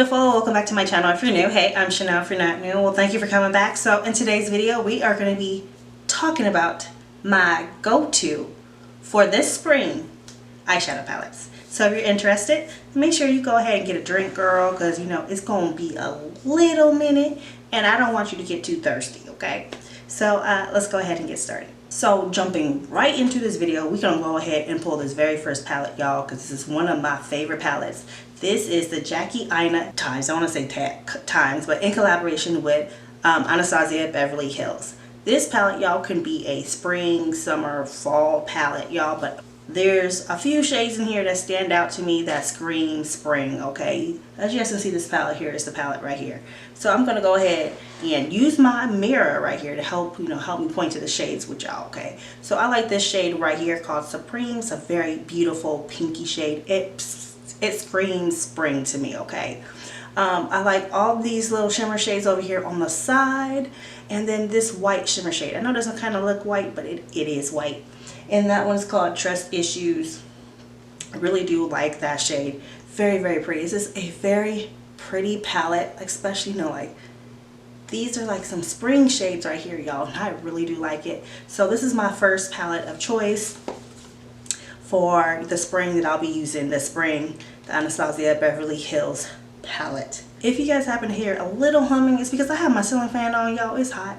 beautiful, welcome back to my channel. If you're new, hey, I'm Shaneill. If you're not new, well, thank you for coming back. So in today's video we are going to be talking about my go-to for this spring eyeshadow palettes. So if you're interested, make sure you go ahead and get a drink, girl, because you know it's going to be a little minute and I don't want you to get too thirsty, okay? So let's go ahead and get started. So jumping right into this video, we're going to go ahead and pull this very first palette, y'all, because this is one of my favorite palettes. This is the Jackie Aina Times. I want to say Times, but in collaboration with Anastasia Beverly Hills. This palette, y'all, can be a spring, summer, fall palette, y'all, but there's a few shades in here that stand out to me that scream spring, okay? As you guys can see, this palette here is the palette right here. So I'm going to go ahead and use my mirror right here to help, help me point to the shades with y'all, okay? So I like this shade right here called Supreme. It's a very beautiful pinky shade. It screams spring to me, okay? I like all these little shimmer shades over here on the side, and then this white shimmer shade. I know it doesn't kind of look white, but it is white. And that one's called Trust Issues. I really do like that shade. Very, very pretty. This is a very pretty palette, especially, like these are like some spring shades right here, y'all, and I really do like it. So this is my first palette of choice for the spring that I'll be using this spring, the Anastasia Beverly Hills palette. If you guys happen to hear a little humming, it's because I have my ceiling fan on, y'all. It's hot,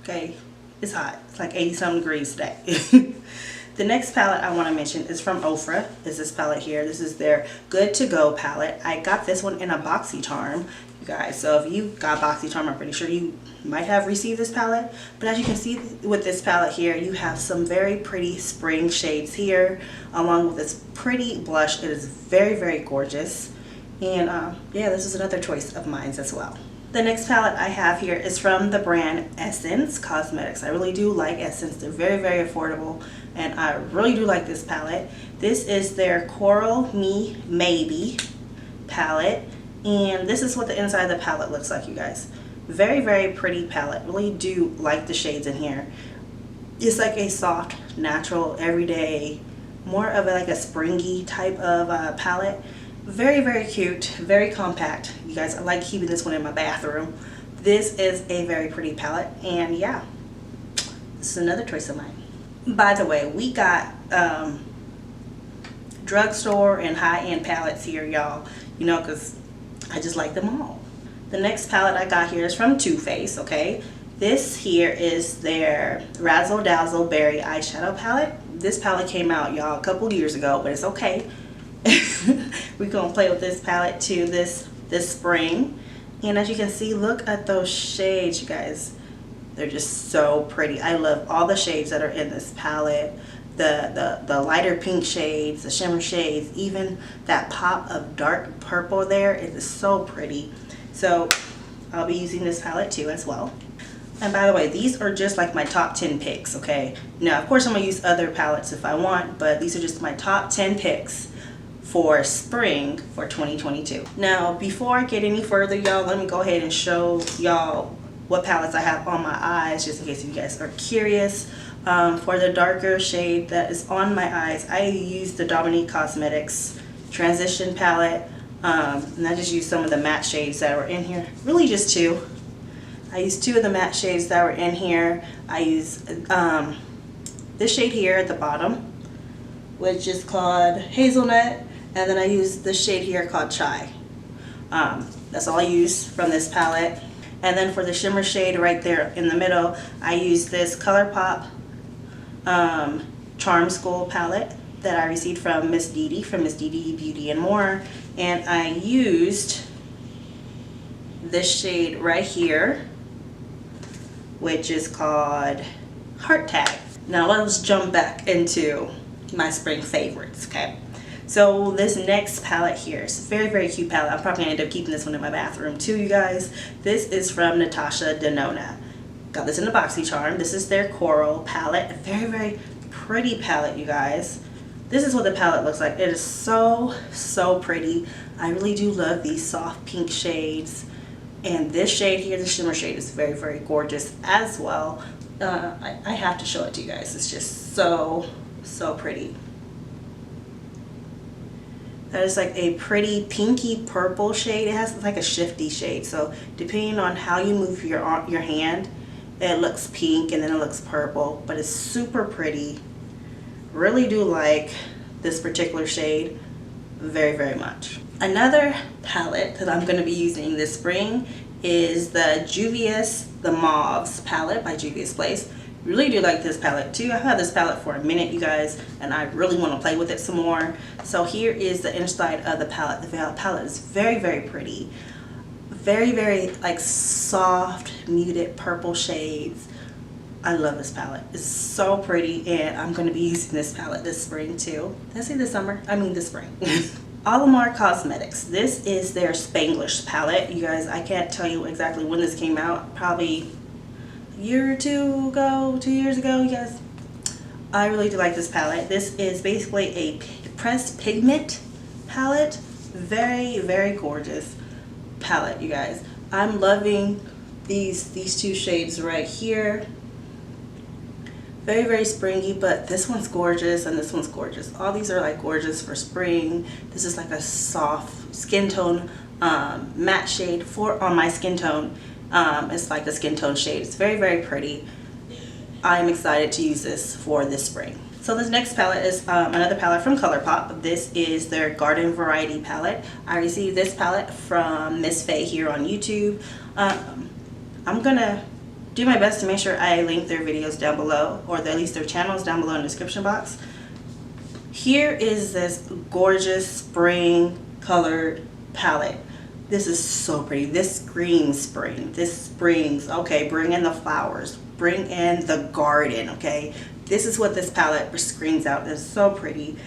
okay? It's hot. It's like 80-something degrees today. The next palette I want to mention is from OFRA. Is this palette here. This is their Good to Go palette. I got this one in a BoxyCharm, you guys. So if you got BoxyCharm, I'm pretty sure you might have received this palette. But as you can see with this palette here, you have some very pretty spring shades here, along with this pretty blush. It is very, very gorgeous. And yeah, this is another choice of mine as well. The next palette I have here is from the brand Essence Cosmetics. I really do like Essence. They're very, very affordable, and I really do like this palette. This is their Coral Me Maybe palette, and this is what the inside of the palette looks like, you guys. Very, very pretty palette. Really do like the shades in here. It's like a soft, natural, everyday, more of like a springy type of palette. Very, very cute, very compact. You guys, I like keeping this one in my bathroom. This is a very pretty palette, and yeah, this is another choice of mine. By the way, we got drugstore and high-end palettes here, y'all, because I just like them all. The next palette I got here is from Too Faced, okay? This here is their Razzle Dazzle Berry eyeshadow palette. This palette came out, y'all, a couple years ago, but it's okay. We're gonna play with this palette too this spring, and as you can see, look at those shades, you guys. They're just so pretty. I love all the shades that are in this palette. The lighter pink shades, the shimmer shades, even that pop of dark purple there. It is so pretty. So I'll be using this palette too as well. And by the way, these are just like my top 10 picks, okay? Now, of course, I'm gonna use other palettes if I want, but these are just my top 10 picks for spring for 2022. Now, before I get any further, y'all, let me go ahead and show y'all what palettes I have on my eyes, just in case you guys are curious. For the darker shade that is on my eyes, I use the Dominique Cosmetics Transition palette, and I just used some of the matte shades that were in here. Really just two. I used two of the matte shades that were in here. I used this shade here at the bottom, which is called Hazelnut. And then I use this shade here called Chai. That's all I use from this palette. And then for the shimmer shade right there in the middle, I use this Colourpop Charm School palette that I received from Miss Dee from Miss Dee Beauty and More. And I used this shade right here, which is called Heart Tag. Now let's jump back into my spring favorites, okay? So this next palette here is a very, very cute palette. I'm probably gonna end up keeping this one in my bathroom too, you guys. This is from Natasha Denona. Got this in the BoxyCharm. This is their Coral palette. A very, very pretty palette, you guys. This is what the palette looks like. It is so, so pretty. I really do love these soft pink shades. And this shade here, the shimmer shade, is very, very gorgeous as well. I have to show it to you guys. It's just so, so pretty. That is like a pretty pinky purple shade. It has like a shifty shade, so depending on how you move your hand, it looks pink and then it looks purple, but it's super pretty. Really do like this particular shade very, very much. Another palette that I'm going to be using this spring is the Juvia's the Mauves palette by Jules Place. Really do like this palette too. I've had this palette for a minute, you guys, and I really want to play with it some more. So here is the inside of the palette. The palette is very, very pretty. Very, very like soft, muted purple shades. I love this palette. It's so pretty, and I'm going to be using this palette this spring too. Did I say this summer? I mean this spring. Alamar Cosmetics. This is their Spanglish palette. You guys, I can't tell you exactly when this came out. Probably a year or two ago, 2 years ago, you guys. I really do like this palette. This is basically a pressed pigment palette. Very, very gorgeous palette, you guys. I'm loving these two shades right here. Very, very springy, but this one's gorgeous and this one's gorgeous. All these are like gorgeous for spring. This is like a soft skin tone matte shade on my skin tone. It's like a skin tone shade. It's very, very pretty. I'm excited to use this for this spring. So this next palette is another palette from Colourpop. This is their Garden Variety palette. I received this palette from Miss Faye here on YouTube. I'm gonna do my best to make sure I link their videos down below, or at least their channels down below in the description box. Here is this gorgeous spring colored palette. This is so pretty. This screams spring. This springs, okay, bring in the flowers, bring in the garden, okay? This is what this palette screams out. It's so pretty.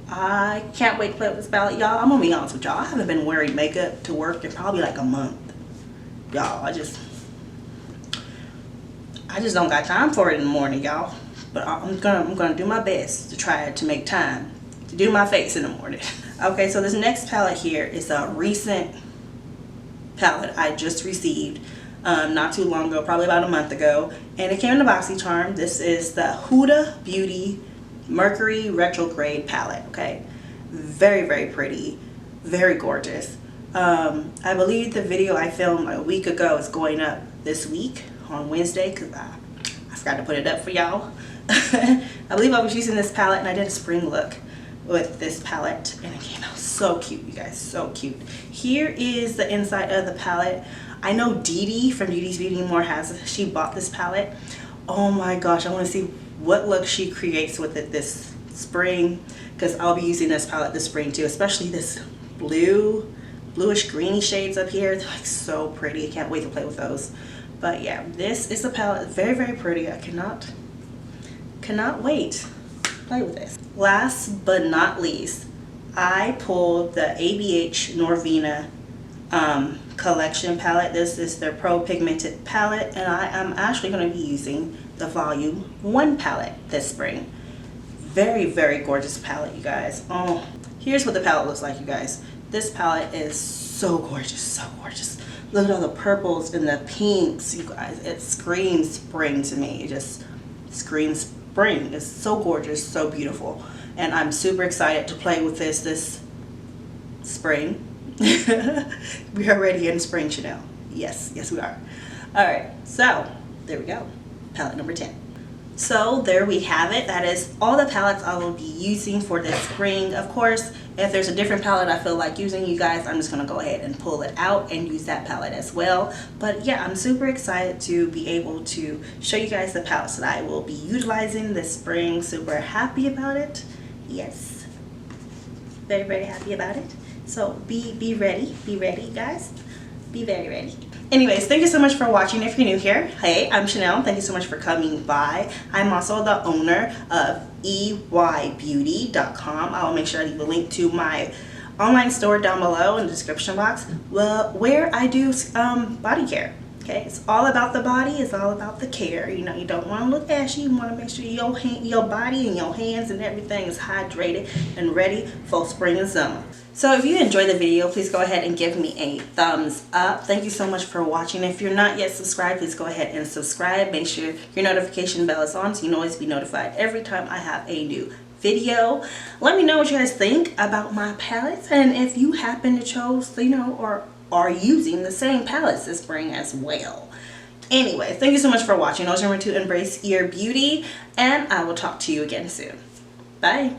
I can't wait to play with this palette, y'all. I'm gonna be honest with y'all. I haven't been wearing makeup to work in probably like a month. Y'all, I just don't got time for it in the morning, y'all. But I'm gonna do my best to try to make time to do my face in the morning. Okay, so this next palette here is a recent palette I just received not too long ago, probably about a month ago, and it came in the BoxyCharm. This is the Huda Beauty Mercury Retrograde palette. Okay, very, very pretty, very gorgeous. I believe the video I filmed like a week ago is going up this week on Wednesday, because I forgot to put it up for y'all. I believe I was using this palette and I did a spring look with this palette and it came out so cute, you guys, so cute. Here is the inside of the palette. I know Dee Dee from Dee Dee's Beauty More she bought this palette. Oh my gosh, I want to see what look she creates with it this spring, because I'll be using this palette this spring too, especially this bluish greeny shades up here. They're like so pretty. I can't wait to play with those. But yeah, this is the palette. Very, very pretty. I cannot wait to play with this. Last but not least, I pulled the ABH Norvina collection palette. This is their Pro Pigmented palette, and I am actually going to be using the Volume 1 palette this spring. Very, very gorgeous palette, you guys. Oh, here's what the palette looks like, you guys. This palette is so gorgeous, so gorgeous. Look at all the purples and the pinks, you guys. It screams spring to me. It just screams spring. It's so gorgeous, so beautiful. And I'm super excited to play with this spring. We are ready in spring, Shaneill. Yes, yes we are. Alright, so there we go. Palette number 10. So there we have it. That is all the palettes I will be using for this spring. Of course, if there's a different palette I feel like using, you guys, I'm just going to go ahead and pull it out and use that palette as well. But yeah, I'm super excited to be able to show you guys the palettes that I will be utilizing this spring. Super happy about it. Yes. Very, very happy about it. So be ready, guys. Be very ready. Anyways, thank you so much for watching. If you're new here, hey, I'm Shaneill. Thank you so much for coming by. I'm also the owner of eybeauty.com. I will make sure I leave a link to my online store down below in the description box, where I do body care. Okay, it's all about the body. It's all about the care. You know, you don't want to look ashy. You want to make sure your body and your hands and everything is hydrated and ready for spring and summer. So if you enjoyed the video, please go ahead and give me a thumbs up. Thank you so much for watching. If you're not yet subscribed, please go ahead and subscribe. Make sure your notification bell is on so you can always be notified every time I have a new video. Let me know what you guys think about my palettes, and if you happen to chose, you know, or are using the same palettes this spring as well. Anyway, thank you so much for watching. Always remember to embrace your beauty, and I will talk to you again soon. Bye.